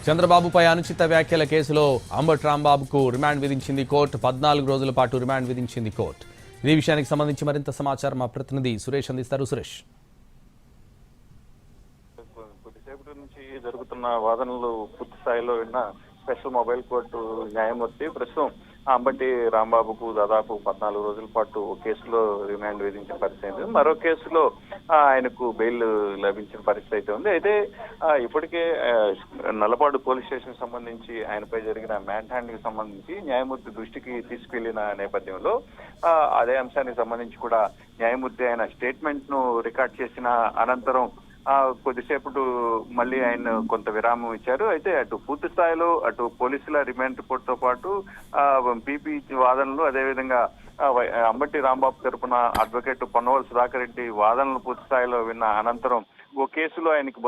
చంద్రబాబుపై అనుచిత వ్యాఖ్యల కేసులో అంబటి రాంబాబుకు రిమాండ్ విధించింది కోర్టు. 14 రోజుల పాటు రిమాండ్ విధించింది కోర్టు. ఈ విషయానికి సంబంధించి మరింత సమాచారం మా ప్రతినిధి సురేష్ అందిస్తారు. సురేష్, కొద్దిసేపటి నుంచి జరుగుతున్న వాదనలు పూర్తి స్థాయిలో విన్న స్పెషల్ మొబైల్ కోర్టు న్యాయమూర్తి ప్రస్తుతం అంబటి రాంబాబుకు దాదాపు 14 రోజుల పాటు కేసులో రిమాండ్ విధించిన పరిస్థితి ఉంది. మరో కేసులో ఆయనకు బెయిల్ లభించిన పరిస్థితి అయితే ఉంది. అయితే ఇప్పటికే నల్లపాడు పోలీస్ స్టేషన్ సంబంధించి ఆయనపై జరిగిన మ్యాన్ హ్యాండింగ్ సంబంధించి న్యాయమూర్తి దృష్టికి తీసుకెళ్లిన నేపథ్యంలో అదే అంశానికి సంబంధించి కూడా న్యాయమూర్తి ఆయన స్టేట్మెంట్ ను రికార్డ్ చేసిన అనంతరం కొద్దిసేపటి మళ్ళీ ఆయన కొంత విరామం ఇచ్చారు. అయితే అటు పూర్తి స్థాయిలో అటు పోలీసుల రిమాండ్ రిపోర్ట్ తో పాటు పీపీ వాదనలు, అదేవిధంగా అంబటి రాంబాబు తరపున అడ్వకేట్ పొన్నవల్ సుధాకర్ రెడ్డి వాదనలు పూర్తి స్థాయిలో విన్న అనంతరం ఓ కేసులో ఆయనకు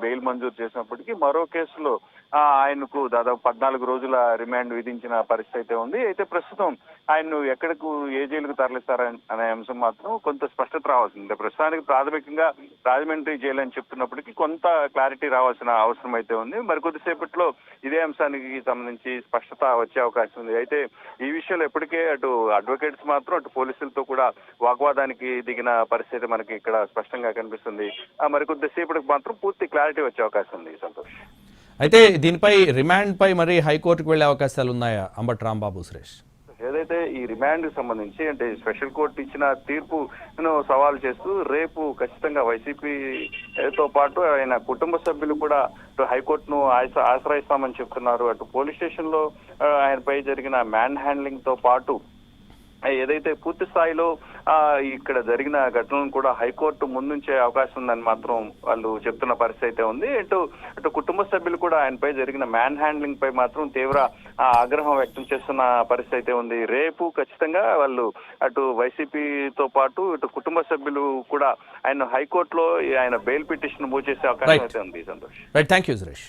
బెయిల్ మంజూరు చేసినప్పటికీ మరో కేసులో ఆయనకు దాదాపు 14 రోజుల రిమాండ్ విధించిన పరిస్థితి అయితే ఉంది. అయితే ప్రస్తుతం ఆయన్ను ఎక్కడకు ఏ జైలుకు తరలిస్తారనే అంశం మాత్రం కొంత స్పష్టత రావాల్సింది. ప్రస్తుతానికి ప్రాథమికంగా రాజమండ్రి జైలు అని చెప్తున్నప్పటికీ కొంత క్లారిటీ రావాల్సిన అవసరం అయితే ఉంది. మరికొద్దిసేపట్లో ఇదే అంశానికి సంబంధించి స్పష్టత వచ్చే అవకాశం ఉంది. అయితే ఈ విషయంలో ఇప్పటికే అటు అడ్వకేట్స్ మాత్రం అటు పోలీసులతో కూడా వాగ్వాదానికి దిగిన పరిస్థితి మనకి ఇక్కడ స్పష్టంగా కనిపిస్తుంది. మరికొద్దిసేపటికి మాత్రం పూర్తి క్లారిటీ వచ్చే అవకాశం ఉంది. సంతోష్, అయితే దీనిపై రిమాండ్ పై మరి హైకోర్టుకు వెళ్లే అవకాశాలు ఉన్నాయా అంబటి రాంబాబు? సురేష్, ఏదైతే ఈ రిమాండ్ సంబంధించి అంటే స్పెషల్ కోర్టు ఇచ్చిన తీర్పును సవాల్ చేస్తూ రేపు ఖచ్చితంగా వైసీపీతో పాటు ఆయన కుటుంబ సభ్యులు కూడా హైకోర్టును ఆశ్రయిస్తామని చెప్తున్నారు. అటు పోలీస్ స్టేషన్ లో ఆయనపై జరిగిన మ్యాన్ హ్యాండ్లింగ్ తో పాటు ఏదైతే పూర్తి స్థాయిలో ఇక్కడ జరిగిన ఘటనలను కూడా హైకోర్టు ముందుంచే అవకాశం ఉందని మాత్రం వాళ్ళు చెప్తున్న పరిస్థితి అయితే ఉంది. అటు కుటుంబ సభ్యులు కూడా ఆయనపై జరిగిన మ్యాన్ హ్యాండ్లింగ్ పై మాత్రం తీవ్ర ఆగ్రహం వ్యక్తం చేస్తున్న పరిస్థితి అయితే ఉంది. రేపు ఖచ్చితంగా వాళ్ళు అటు వైసీపీతో పాటు ఇటు కుటుంబ సభ్యులు కూడా ఆయన హైకోర్టులో ఆయన బెయిల్ పిటిషన్ మూవ్ చేసే అవకాశం అయితే ఉంది. Santosh, thank you Suresh.